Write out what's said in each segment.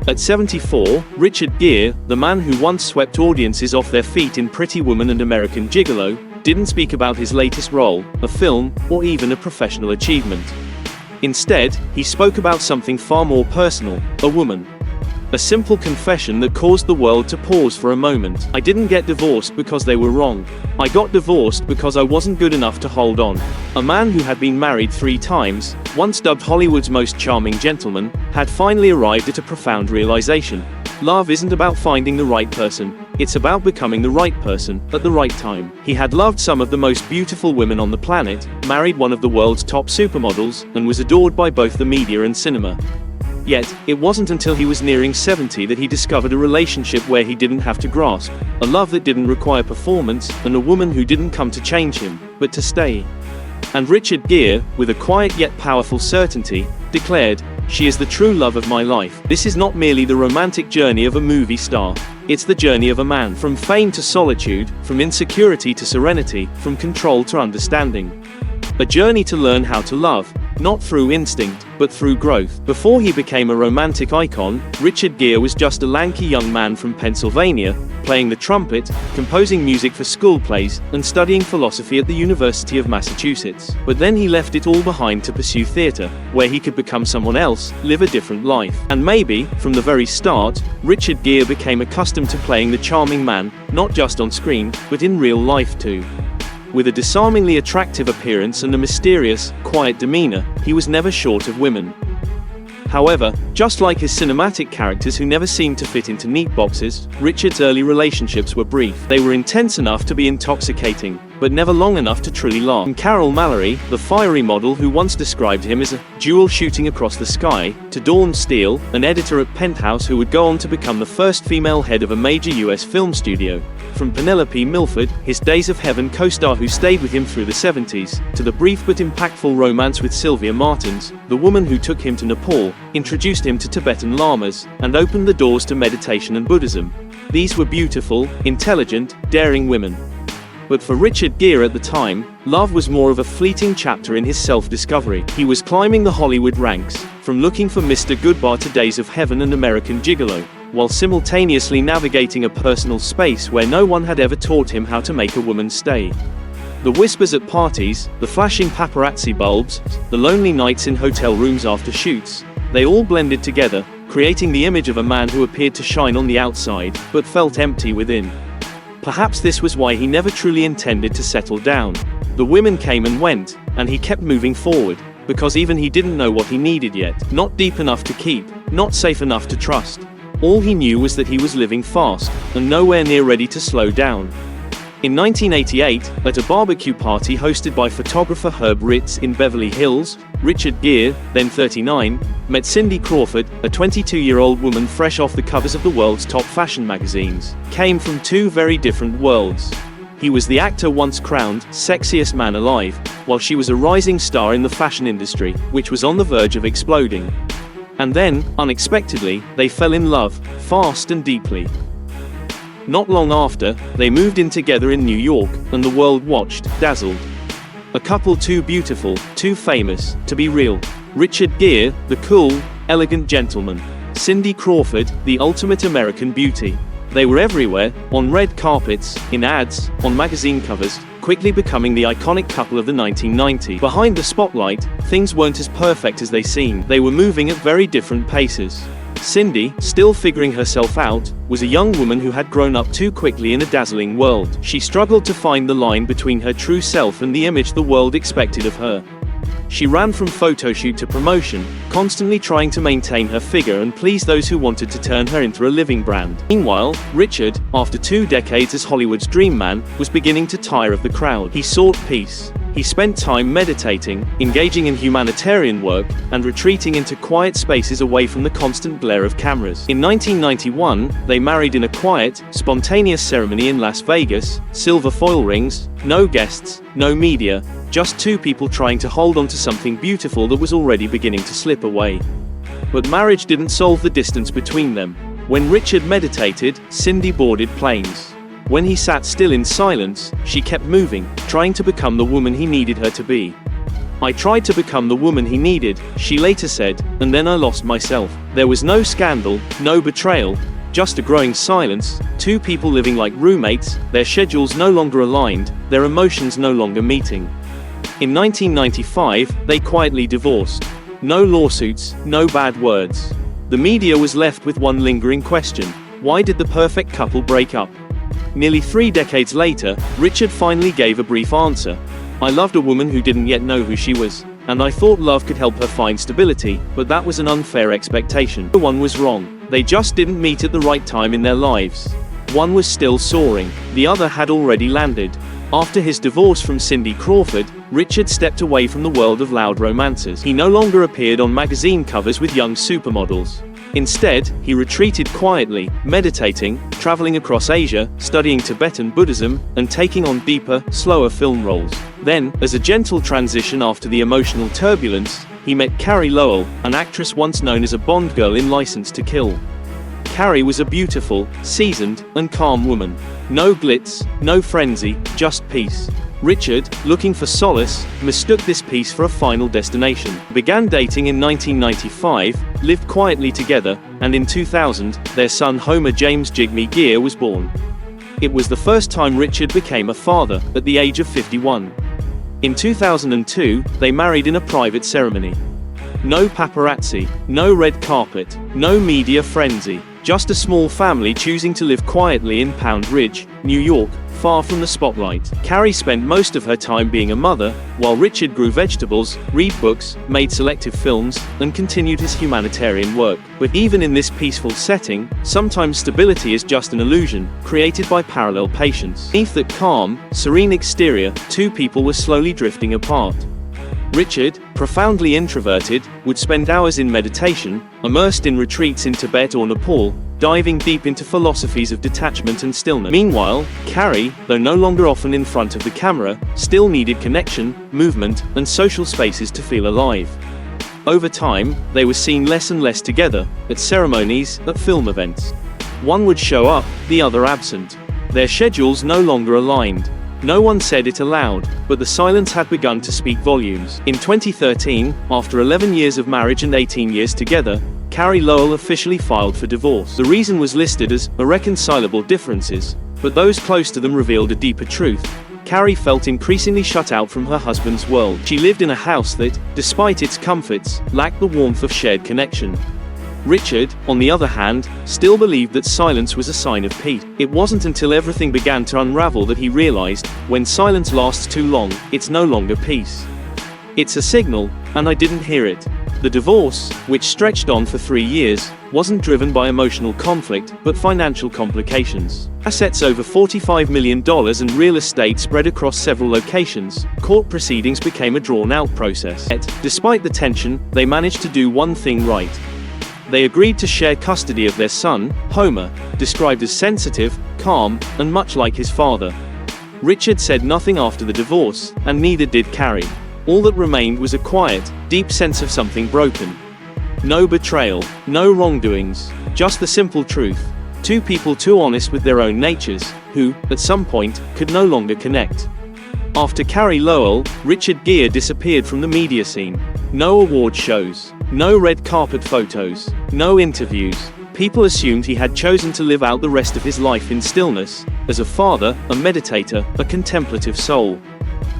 At 74, Richard Gere, the man who once swept audiences off their feet in Pretty Woman and American Gigolo, didn't speak about his latest role, a film, or even a professional achievement. Instead, he spoke about something far more personal, a woman. A simple confession that caused the world to pause for a moment. I didn't get divorced because they were wrong. I got divorced because I wasn't good enough to hold on. A man who had been married 3 times, once dubbed Hollywood's most charming gentleman, had finally arrived at a profound realization. Love isn't about finding the right person, it's about becoming the right person, at the right time. He had loved some of the most beautiful women on the planet, married one of the world's top supermodels, and was adored by both the media and cinema. Yet, it wasn't until he was nearing 70 that he discovered a relationship where he didn't have to grasp, a love that didn't require performance, and a woman who didn't come to change him, but to stay. And Richard Gere, with a quiet yet powerful certainty, declared, "She is the true love of my life." This is not merely the romantic journey of a movie star. It's the journey of a man, from fame to solitude, from insecurity to serenity, from control to understanding. A journey to learn how to love, not through instinct, but through growth. Before he became a romantic icon, Richard Gere was just a lanky young man from Pennsylvania, playing the trumpet, composing music for school plays, and studying philosophy at the University of Massachusetts. But then he left it all behind to pursue theater, where he could become someone else, live a different life. And maybe, from the very start, Richard Gere became accustomed to playing the charming man, not just on screen, but in real life too. With a disarmingly attractive appearance and a mysterious, quiet demeanor, he was never short of women. However, just like his cinematic characters who never seemed to fit into neat boxes, Richard's early relationships were brief. They were intense enough to be intoxicating, but never long enough to truly last. From Carol Mallory, the fiery model who once described him as a jewel shooting across the sky, to Dawn Steele, an editor at Penthouse who would go on to become the first female head of a major US film studio. From Penelope Milford, his Days of Heaven co-star who stayed with him through the 70s, to the brief but impactful romance with Sylvia Martins, the woman who took him to Nepal, introduced him to Tibetan lamas, and opened the doors to meditation and Buddhism. These were beautiful, intelligent, daring women. But for Richard Gere at the time, love was more of a fleeting chapter in his self-discovery. He was climbing the Hollywood ranks, from looking for Mr. Goodbar to Days of Heaven and American Gigolo, while simultaneously navigating a personal space where no one had ever taught him how to make a woman stay. The whispers at parties, the flashing paparazzi bulbs, the lonely nights in hotel rooms after shoots, they all blended together, creating the image of a man who appeared to shine on the outside, but felt empty within. Perhaps this was why he never truly intended to settle down. The women came and went, and he kept moving forward, because even he didn't know what he needed yet. Not deep enough to keep, not safe enough to trust. All he knew was that he was living fast, and nowhere near ready to slow down. In 1988, at a barbecue party hosted by photographer Herb Ritz in Beverly Hills, Richard Gere, then 39, met Cindy Crawford, a 22-year-old woman fresh off the covers of the world's top fashion magazines. Came from 2 very different worlds. He was the actor once crowned sexiest man alive, while she was a rising star in the fashion industry, which was on the verge of exploding. And then, unexpectedly, they fell in love, fast and deeply. Not long after, they moved in together in New York, and the world watched, dazzled. A couple too beautiful, too famous, to be real. Richard Gere, the cool, elegant gentleman. Cindy Crawford, the ultimate American beauty. They were everywhere, on red carpets, in ads, on magazine covers, quickly becoming the iconic couple of the 1990s. Behind the spotlight, things weren't as perfect as they seemed. They were moving at very different paces. Cindy, still figuring herself out, was a young woman who had grown up too quickly in a dazzling world. She struggled to find the line between her true self and the image the world expected of her. She ran from photoshoot to promotion, constantly trying to maintain her figure and please those who wanted to turn her into a living brand. Meanwhile, Richard, after 2 decades as Hollywood's dream man, was beginning to tire of the crowd. He sought peace. He spent time meditating, engaging in humanitarian work, and retreating into quiet spaces away from the constant glare of cameras. In 1991, they married in a quiet, spontaneous ceremony in Las Vegas, silver foil rings, no guests, no media, just 2 people trying to hold on to something beautiful that was already beginning to slip away. But marriage didn't solve the distance between them. When Richard meditated, Cindy boarded planes. When he sat still in silence, she kept moving, trying to become the woman he needed her to be. "I tried to become the woman he needed," she later said, "and then I lost myself. There was no scandal, no betrayal, just a growing silence, two people living like roommates, their schedules no longer aligned, their emotions no longer meeting." In 1995, they quietly divorced. No lawsuits, no bad words. The media was left with one lingering question: why did the perfect couple break up? Nearly 3 decades later, Richard finally gave a brief answer. "I loved a woman who didn't yet know who she was, and I thought love could help her find stability, but that was an unfair expectation. No one was wrong. They just didn't meet at the right time in their lives." One was still soaring, the other had already landed. After his divorce from Cindy Crawford, Richard stepped away from the world of loud romances. He no longer appeared on magazine covers with young supermodels. Instead, he retreated quietly, meditating, traveling across Asia, studying Tibetan Buddhism, and taking on deeper, slower film roles. Then, as a gentle transition after the emotional turbulence, he met Carey Lowell, an actress once known as a Bond girl in License to Kill. Carey was a beautiful, seasoned, and calm woman. No glitz, no frenzy, just peace. Richard, looking for solace, mistook this peace for a final destination. Began dating in 1995, lived quietly together, and in 2000, their son Homer James Jigme Gere was born. It was the first time Richard became a father, at the age of 51. In 2002, they married in a private ceremony. No paparazzi, no red carpet, no media frenzy. Just a small family choosing to live quietly in Pound Ridge, New York, far from the spotlight. Carey spent most of her time being a mother, while Richard grew vegetables, read books, made selective films, and continued his humanitarian work. But even in this peaceful setting, sometimes stability is just an illusion, created by parallel patience. Beneath that calm, serene exterior, two people were slowly drifting apart. Richard, profoundly introverted, would spend hours in meditation, immersed in retreats in Tibet or Nepal, diving deep into philosophies of detachment and stillness. Meanwhile, Carey, though no longer often in front of the camera, still needed connection, movement, and social spaces to feel alive. Over time, they were seen less and less together, at ceremonies, at film events. One would show up, the other absent. Their schedules no longer aligned. No one said it aloud, but the silence had begun to speak volumes. In 2013, after 11 years of marriage and 18 years together, Carey Lowell officially filed for divorce. The reason was listed as irreconcilable differences, but those close to them revealed a deeper truth. Carey felt increasingly shut out from her husband's world. She lived in a house that, despite its comforts, lacked the warmth of shared connection. Richard, on the other hand, still believed that silence was a sign of peace. It wasn't until everything began to unravel that he realized, when silence lasts too long, it's no longer peace. It's a signal, and I didn't hear it. The divorce, which stretched on for 3 years, wasn't driven by emotional conflict, but financial complications. Assets over $45 million and real estate spread across several locations, court proceedings became a drawn-out process. Yet, despite the tension, they managed to do one thing right. They agreed to share custody of their son, Homer, described as sensitive, calm, and much like his father. Richard said nothing after the divorce, and neither did Carey. All that remained was a quiet, deep sense of something broken. No betrayal, no wrongdoings, just the simple truth. Two people too honest with their own natures, who, at some point, could no longer connect. After Carey Lowell, Richard Gere disappeared from the media scene. No award shows, no red carpet photos, no interviews. People assumed he had chosen to live out the rest of his life in stillness, as a father, a meditator, a contemplative soul.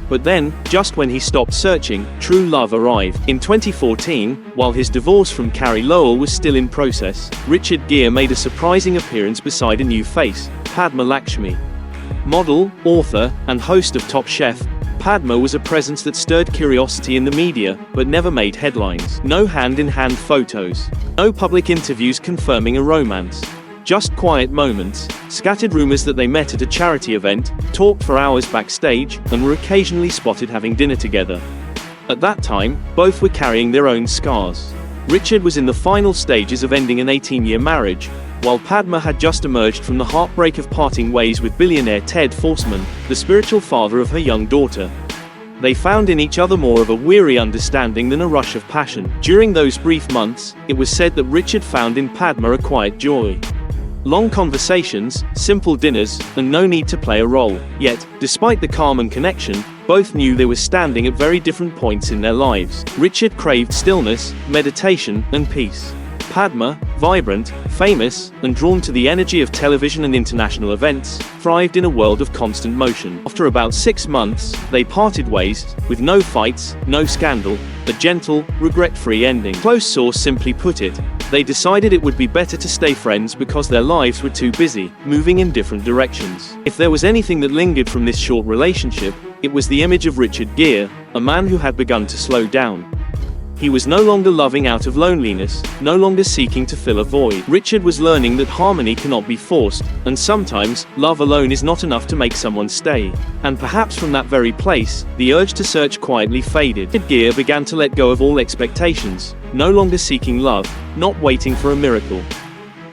But then, just when he stopped searching, true love arrived. In 2014, while his divorce from Carey Lowell was still in process, Richard Gere made a surprising appearance beside a new face, Padma. Model, author, and host of Top Chef, Padma was a presence that stirred curiosity in the media, but never made headlines. No hand-in-hand photos. No public interviews confirming a romance. Just quiet moments, scattered rumors that they met at a charity event, talked for hours backstage, and were occasionally spotted having dinner together. At that time, both were carrying their own scars. Richard was in the final stages of ending an 18-year marriage, while Padma had just emerged from the heartbreak of parting ways with billionaire Ted Forsman, the spiritual father of her young daughter. They found in each other more of a weary understanding than a rush of passion. During those brief months, it was said that Richard found in Padma a quiet joy. Long conversations, simple dinners, and no need to play a role. Yet, despite the calm and connection, both knew they were standing at very different points in their lives. Richard craved stillness, meditation, and peace. Padma, vibrant, famous, and drawn to the energy of television and international events, thrived in a world of constant motion. After about 6 months, they parted ways, with no fights, no scandal, a gentle, regret-free ending. Close source simply put it, they decided it would be better to stay friends because their lives were too busy, moving in different directions. If there was anything that lingered from this short relationship, it was the image of Richard Gere, a man who had begun to slow down. He was no longer loving out of loneliness, no longer seeking to fill a void. Richard was learning that harmony cannot be forced, and sometimes, love alone is not enough to make someone stay. And perhaps from that very place, the urge to search quietly faded. Gere began to let go of all expectations, no longer seeking love, not waiting for a miracle.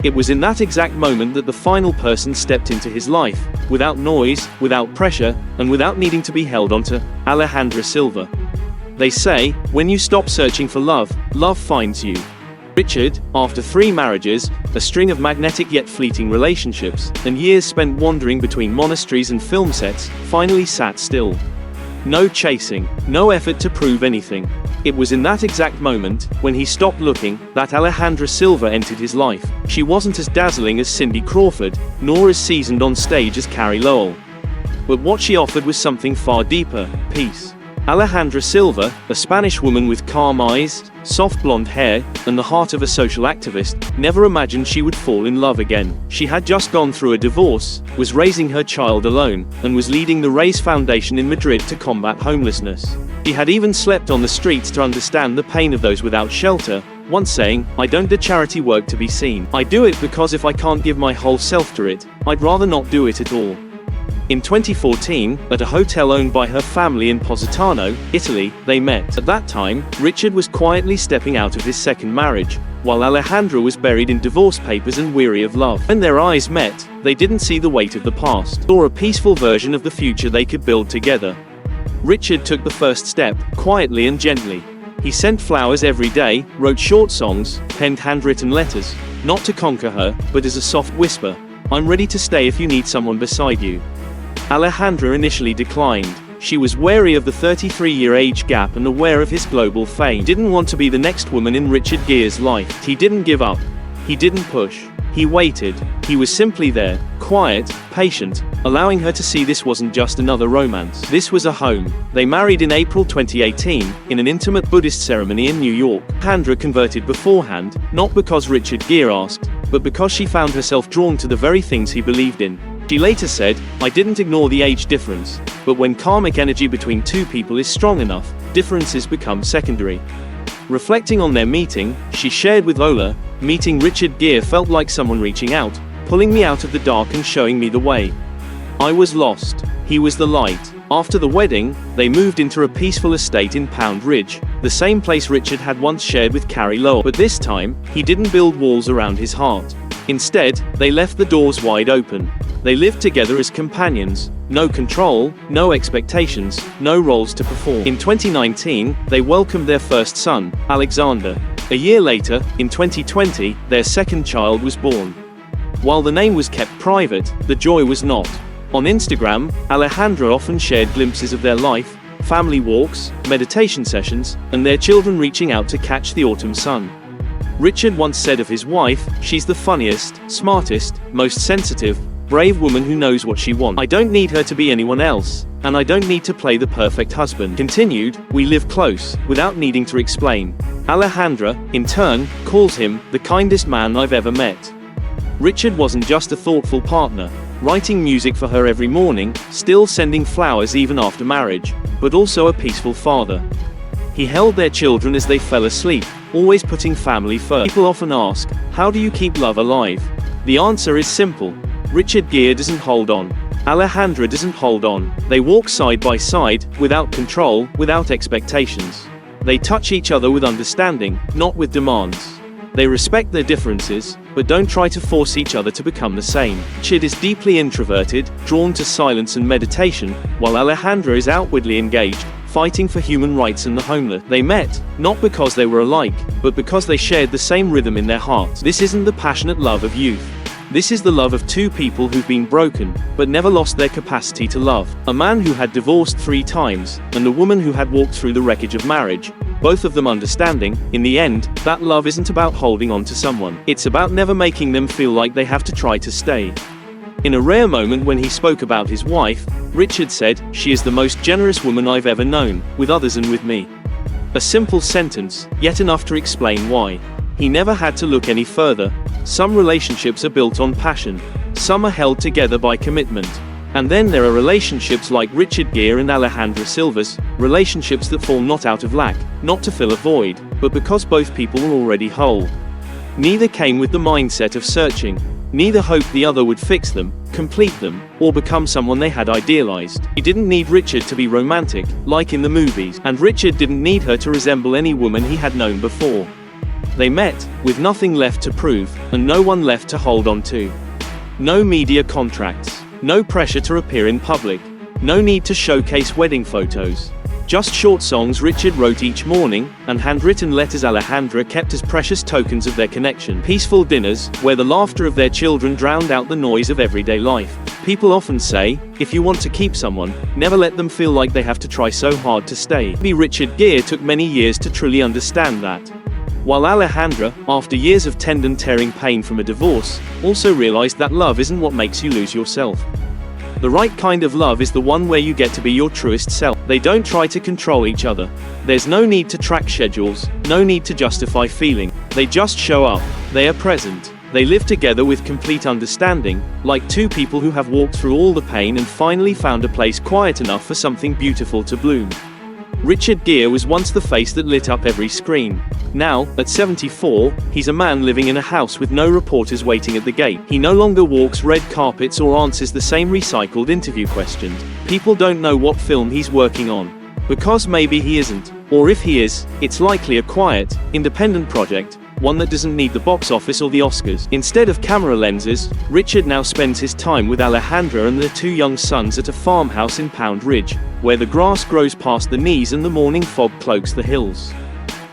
It was in that exact moment that the final person stepped into his life, without noise, without pressure, and without needing to be held onto. Alejandra Silva. They say, when you stop searching for love, love finds you. Richard, after 3 marriages, a string of magnetic yet fleeting relationships, and years spent wandering between monasteries and film sets, finally sat still. No chasing, no effort to prove anything. It was in that exact moment, when he stopped looking, that Alejandra Silva entered his life. She wasn't as dazzling as Cindy Crawford, nor as seasoned on stage as Carey Lowell. But what she offered was something far deeper: peace. Alejandra Silva, a Spanish woman with calm eyes, soft blonde hair, and the heart of a social activist, never imagined she would fall in love again. She had just gone through a divorce, was raising her child alone, and was leading the Race Foundation in Madrid to combat homelessness. She had even slept on the streets to understand the pain of those without shelter, once saying, "I don't do charity work to be seen. I do it because if I can't give my whole self to it, I'd rather not do it at all." In 2014, at a hotel owned by her family in Positano, Italy, they met. At that time, Richard was quietly stepping out of his second marriage, while Alejandra was buried in divorce papers and weary of love. When their eyes met, they didn't see the weight of the past, or a peaceful version of the future they could build together. Richard took the first step, quietly and gently. He sent flowers every day, wrote short songs, penned handwritten letters, not to conquer her, but as a soft whisper, "I'm ready to stay if you need someone beside you." Alejandra initially declined. She was wary of the 33-year age gap and aware of his global fame. Didn't want to be the next woman in Richard Gere's life. He didn't give up. He didn't push. He waited. He was simply there, quiet, patient, allowing her to see this wasn't just another romance. This was a home. They married in April 2018, in an intimate Buddhist ceremony in New York. Alejandra converted beforehand, not because Richard Gere asked, but because she found herself drawn to the very things he believed in. She later said, "I didn't ignore the age difference, but when karmic energy between two people is strong enough, differences become secondary." Reflecting on their meeting, she shared with Ola, "Meeting Richard Gere felt like someone reaching out, pulling me out of the dark and showing me the way. I was lost. He was the light." After the wedding, they moved into a peaceful estate in Pound Ridge, the same place Richard had once shared with Carey Lowell. But this time, he didn't build walls around his heart. Instead, they left the doors wide open. They lived together as companions, no control, no expectations, no roles to perform. In 2019, they welcomed their first son, Alexander. A year later, in 2020, their second child was born. While the name was kept private, the joy was not. On Instagram, Alejandra often shared glimpses of their life, family walks, meditation sessions, and their children reaching out to catch the autumn sun. Richard once said of his wife, "She's the funniest, smartest, most sensitive, brave woman who knows what she wants. I don't need her to be anyone else, and I don't need to play the perfect husband." Continued, "We live close, without needing to explain." Alejandra, in turn, calls him, "the kindest man I've ever met." Richard wasn't just a thoughtful partner, writing music for her every morning, still sending flowers even after marriage, but also a peaceful father. He held their children as they fell asleep, always putting family first. People often ask, how do you keep love alive? The answer is simple. Richard Gere doesn't hold on. Alejandra doesn't hold on. They walk side by side, without control, without expectations. They touch each other with understanding, not with demands. They respect their differences, but don't try to force each other to become the same. Richard is deeply introverted, drawn to silence and meditation, while Alejandra is outwardly engaged, fighting for human rights and the homeless. They met, not because they were alike, but because they shared the same rhythm in their hearts. This isn't the passionate love of youth. This is the love of two people who've been broken, but never lost their capacity to love. A man who had divorced 3 times, and a woman who had walked through the wreckage of marriage. Both of them understanding, in the end, that love isn't about holding on to someone. It's about never making them feel like they have to try to stay. In a rare moment when he spoke about his wife, Richard said, "She is the most generous woman I've ever known, with others and with me." A simple sentence, yet enough to explain why. He never had to look any further. Some relationships are built on passion. Some are held together by commitment. And then there are relationships like Richard Gere and Alejandra Silva's, relationships that fall not out of lack, not to fill a void, but because both people were already whole. Neither came with the mindset of searching. Neither hoped the other would fix them, complete them, or become someone they had idealized. He didn't need Richard to be romantic, like in the movies, and Richard didn't need her to resemble any woman he had known before. They met, with nothing left to prove, and no one left to hold on to. No media contracts. No pressure to appear in public. No need to showcase wedding photos. Just short songs Richard wrote each morning, and handwritten letters Alejandra kept as precious tokens of their connection. Peaceful dinners, where the laughter of their children drowned out the noise of everyday life. People often say, if you want to keep someone, never let them feel like they have to try so hard to stay. Richard Gere took many years to truly understand that. While Alejandra, after years of tendon tearing pain from a divorce, also realized that love isn't what makes you lose yourself. The right kind of love is the one where you get to be your truest self. They don't try to control each other. There's no need to track schedules, no need to justify feeling. They just show up. They are present. They live together with complete understanding, like two people who have walked through all the pain and finally found a place quiet enough for something beautiful to bloom. Richard Gere was once the face that lit up every screen. Now, at 74, he's a man living in a house with no reporters waiting at the gate. He no longer walks red carpets or answers the same recycled interview questions. People don't know what film he's working on. Because maybe he isn't. Or if he is, it's likely a quiet, independent project, one that doesn't need the box office or the Oscars. Instead of camera lenses, Richard now spends his time with Alejandra and their 2 young sons at a farmhouse in Pound Ridge, where the grass grows past the knees and the morning fog cloaks the hills.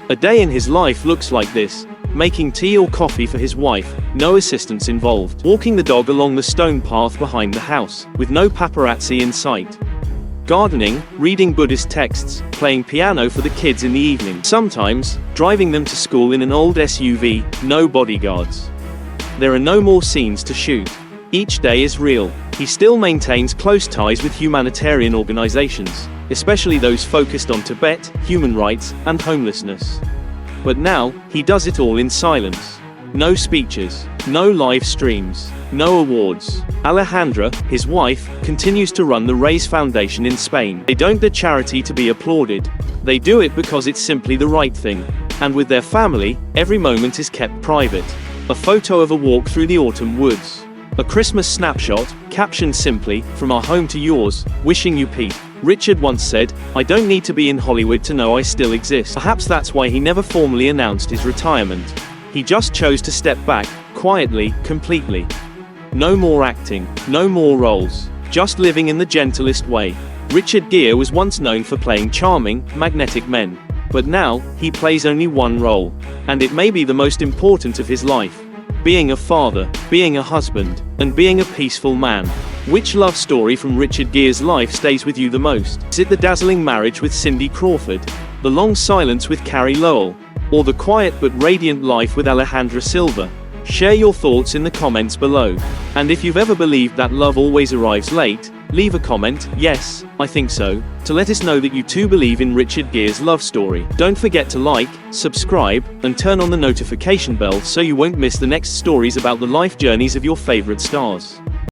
A day in his life looks like this: making tea or coffee for his wife, no assistants involved; walking the dog along the stone path behind the house, with no paparazzi in sight; gardening, reading Buddhist texts, playing piano for the kids in the evening; sometimes, driving them to school in an old SUV, no bodyguards. There are no more scenes to shoot. Each day is real. He still maintains close ties with humanitarian organizations, especially those focused on Tibet, human rights, and homelessness. But now, he does it all in silence. No speeches, no live streams, no awards. Alejandra, his wife, continues to run the Raise Foundation in Spain. They don't do charity to be applauded. They do it because it's simply the right thing. And with their family, every moment is kept private. A photo of a walk through the autumn woods. A Christmas snapshot, captioned simply, "From our home to yours, wishing you peace." Richard once said, "I don't need to be in Hollywood to know I still exist." Perhaps that's why he never formally announced his retirement. He just chose to step back, quietly, completely. No more acting, no more roles, just living in the gentlest way. Richard Gere was once known for playing charming, magnetic men. But now, he plays only one role. And it may be the most important of his life. Being a father, being a husband, and being a peaceful man. Which love story from Richard Gere's life stays with you the most? Is it the dazzling marriage with Cindy Crawford? The long silence with Carey Lowell? Or the quiet but radiant life with Alejandra Silva? Share your thoughts in the comments below. And if you've ever believed that love always arrives late, leave a comment, "Yes, I think so," to let us know that you too believe in Richard Gere's love story. Don't forget to like, subscribe, and turn on the notification bell so you won't miss the next stories about the life journeys of your favorite stars.